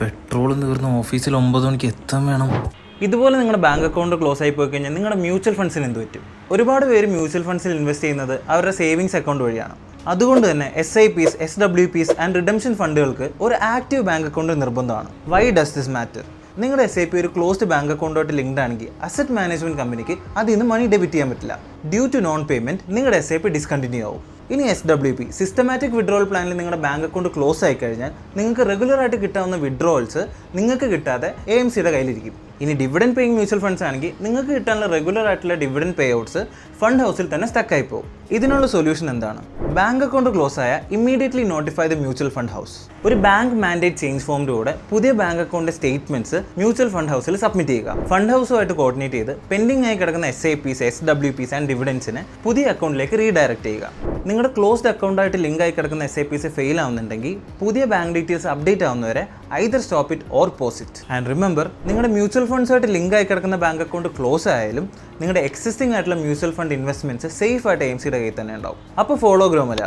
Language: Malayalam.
പെട്രോൾ തീർന്ന് ഓഫീസിൽ 9 മണിക്ക് എത്താൻ വേണം. ഇതുപോലെ നിങ്ങളുടെ ബാങ്ക് അക്കൗണ്ട് ക്ലോസ് ആയി പോയി കഴിഞ്ഞാൽ നിങ്ങളുടെ മ്യൂച്വൽ ഫണ്ട്സിന് എന്ത് പറ്റും? ഒരുപാട് പേര് മ്യൂച്വൽ ഫണ്ട്സിൽ ഇൻവെസ്റ്റ് ചെയ്യുന്നത് അവരുടെ സേവിങ്സ് അക്കൗണ്ട് വഴിയാണ്. അതുകൊണ്ട് തന്നെ SIPs, SWPs ആൻഡ് റിഡംഷൻ ഫണ്ടുകൾക്ക് ഒരു ആക്റ്റീവ് ബാങ്ക് അക്കൗണ്ട് നിർബന്ധമാണ്. Why does this matter? നിങ്ങളുടെ SIP ഒരു ക്ലോസ്ഡ് ബാങ്ക് അക്കൗണ്ടുമായിട്ട് ലിങ്ക്ഡ് ആണെങ്കിൽ അസറ്റ് മാനേജ്മെന്റ് കമ്പനിക്ക് അതിൽ നിന്ന് മണി ഡെബിറ്റ് ചെയ്യാൻ പറ്റില്ല. ഡ്യൂ ടു നോൺ പേയ്മെന്റ് നിങ്ങളുടെ SIP ഡിസ്കണ്ടിന്യൂ ആവും. ഇനി SWP സിസ്റ്റമാറ്റിക് വിഡ്രോവൽ പ്ലാനിൽ നിങ്ങളുടെ ബാങ്ക് അക്കൗണ്ട് ക്ലോസ് ആയി കഴിഞ്ഞാൽ നിങ്ങൾക്ക് റെഗുലറായിട്ട് കിട്ടാവുന്ന വിഡ്രോവൽസ് നിങ്ങൾക്ക് കിട്ടാതെ AMCയുടെ കയ്യിലിരിക്കും. ഇനി ഡിവിഡൻഡ് പേയിങ് മ്യൂച്വൽ ഫണ്ട്സ് ആണെങ്കിൽ നിങ്ങൾക്ക് കിട്ടാനുള്ള റെഗുലർ ആയിട്ടുള്ള ഡിവിഡൻഡ് പേ ഔട്ട്സ് ഫണ്ട് ഹൗസിൽ തന്നെ സ്റ്റക്കായി പോകും. ഇതിനുള്ള സൊല്യൂഷൻ എന്താണ്? ബാങ്ക് അക്കൗണ്ട് ക്ലോസ് ആയ immediately notify the mutual fund house. ഒരു ബാങ്ക് മാൻഡേറ്റ് ചേഞ്ച് ഫോമിലൂടെ പുതിയ bank account statements mutual fund ഹൗസിൽ സബ്മിറ്റ് ചെയ്യുക. ഫണ്ട് ഹൗസുമായിട്ട് കോർഡിനേറ്റ് ചെയ്ത് പെൻഡിംഗ് ആയി കിടക്കുന്ന SIPs, SWPs ആൻഡ് ഡിവിഡൻസിനെ പുതിയ അക്കൗണ്ടിലേക്ക് റീഡയറക്ട് ചെയ്യുക. നിങ്ങളുടെ ക്ലോസ്ഡ് അക്കൗണ്ടായിട്ട് ലിങ്ക് ആയി കിടക്കുന്ന SIPs ഫെയിൽ ആവുന്നുണ്ടെങ്കിൽ പുതിയ ബാങ്ക് ഡീറ്റെയിൽസ് അപ്ഡേറ്റ് ആവുന്നവരെ either stop it or pause it. And remember, നിങ്ങളുടെ മ്യൂച്വൽ ഫണ്ട്സുമായിട്ട് ലിങ്ക് ആയി കിടക്കുന്ന ബാങ്ക് അക്കൗണ്ട് ക്ലോസ് ആയാലും നിങ്ങളുടെ എക്സിസ്റ്റിംഗ് ആയിട്ടുള്ള മ്യൂച്വൽ ഫണ്ട് ഇൻവെസ്റ്റ്മെന്റ്സ് സേഫ് ആയിട്ട് AMCയുടെ കയ്യിൽ തന്നെ ഉണ്ടാവും. അപ്പോൾ ഫോളോ ഗ്രോ മലയാളം.